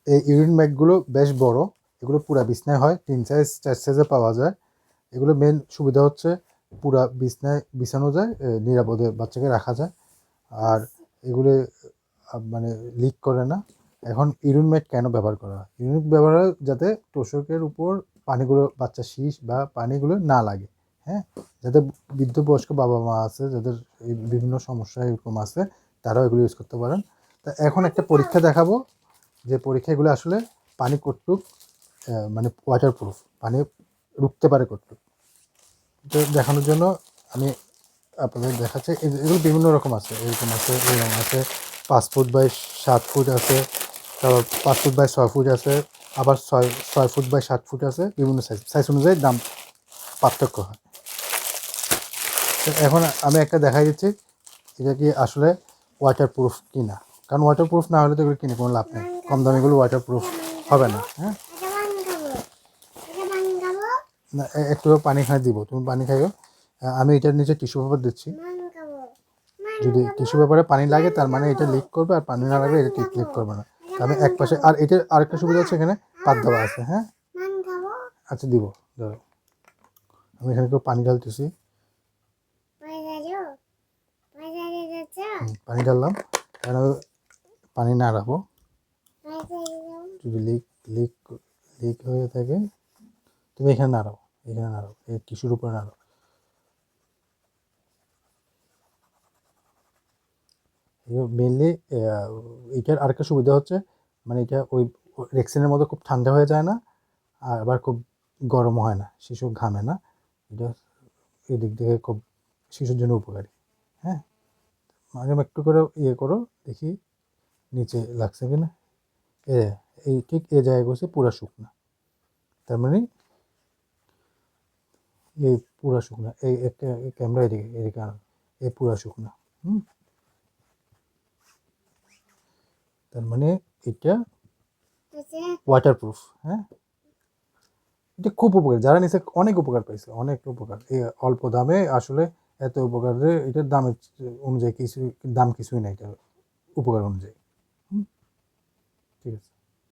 এই ইউরিন ম্যাটগুলো বেশ বড়, এগুলো পুরা বিছনায় হয়, 3 সাইজ 4 সাইজে পাওয়া যায়। এগুলো মেন সুবিধা হচ্ছে পুরা বিছনায় বিছানো যায়, নিরাপদে বাচ্চাকে রাখা যায়। আর এগুলো মানে লিক করে না। এখন ইউরিন ম্যাট কেন ব্যবহার করা হয়? ইউরিন ম্যাট ব্যবহার হয় যাতে তোষকের উপর পানিগুলো, বাচ্চা শীষ বা পানিগুলো না লাগে। হ্যাঁ, যাদের বৃদ্ধ বয়স্ক বাবা মা আছে, যাদের এই বিভিন্ন সমস্যা এরকম আছে, তারাও এগুলো ইউজ করতে পারেন। তা এখন একটা পরীক্ষা দেখাবো, যে পরীক্ষাগুলো আসলে পানি কতটুক মানে ওয়াটারপ্রুফ, পানি রুখতে পারে কতটুক, এটা দেখানোর জন্য আমি আপনাদের দেখাচ্ছি। এগুলো বিভিন্ন রকম আছে, এরকম আছে, এরকম আছে, 5 ফুট বাই 7 ফুট আছে, তারপর 5 ফুট বাই 6 ফুট আছে, আবার 6 ফুট বাই 7 ফুট আছে। বিভিন্ন সাইজ অনুযায়ী দাম পার্থক্য হয়। তো এখন আমি একটা দেখাই দিচ্ছি, এটা কি আসলে ওয়াটারপ্রুফ কি না। কারণ ওয়াটারপ্রুফ না হলে তো এগুলো কিনে কোনো লাভ নেই, কম দামিগুলো ওয়াটারপ্রুফ হবে না। হ্যাঁ, না একটু পানি খাই দিব, তুমি পানি খাইও। আমি এটার নিচে টিস্যু পেপার দিচ্ছি, যদি টিস্যু পেপারে পানি লাগে তার মানে এটা লিক করবে, আর পানি না লাগলে এটা লিক করবে না। আমি এক পাশে, আর এটার আরেকটা সুবিধা হচ্ছে এখানে পাত দেওয়া আছে। হ্যাঁ, আচ্ছা দিব, ধরো আমি এখানে একটু পানি ঢালতেছি, পানি ঢাললাম। এখন আমি পানি না রাখবো, যদি লিক লিক হয়ে থাকে তুমি এখানে নাড়াও, এখানে নাড়াও, এই টিস্যুর উপরে নাড়াও। মেনলি এটার আরেকটা সুবিধা হচ্ছে, মানে এটা ওই রেক্সিনের মতো খুব ঠান্ডা হয়ে যায় না, আর আবার খুব গরম হয় না, শিশু ঘামে না। এটা এই দিক থেকে খুব শিশুর জন্য উপকারী। হ্যাঁ, মাঝে একটু করে ইয়ে করো, দেখি নিচে লাগছে কিনা। এ এই ঠিক এ জায়গায় বসে পুরা শুকনা, তার মানে এই পুরা শুকনা, এই ক্যামেরা এদিকে এদিকে আনো, এই পুরা শুকনা। তার মানে এটা ওয়াটারপ্রুফ। হ্যাঁ, এটা খুব উপকার, যারা নিচে অনেক উপকার পাইছে, অনেক উপকার। এই অল্প দামে আসলে এত উপকার, এটার দামের অনুযায়ী কিছু দাম কিছুই নাই, এটা উপকার অনুযায়ী। ঠিক আছে।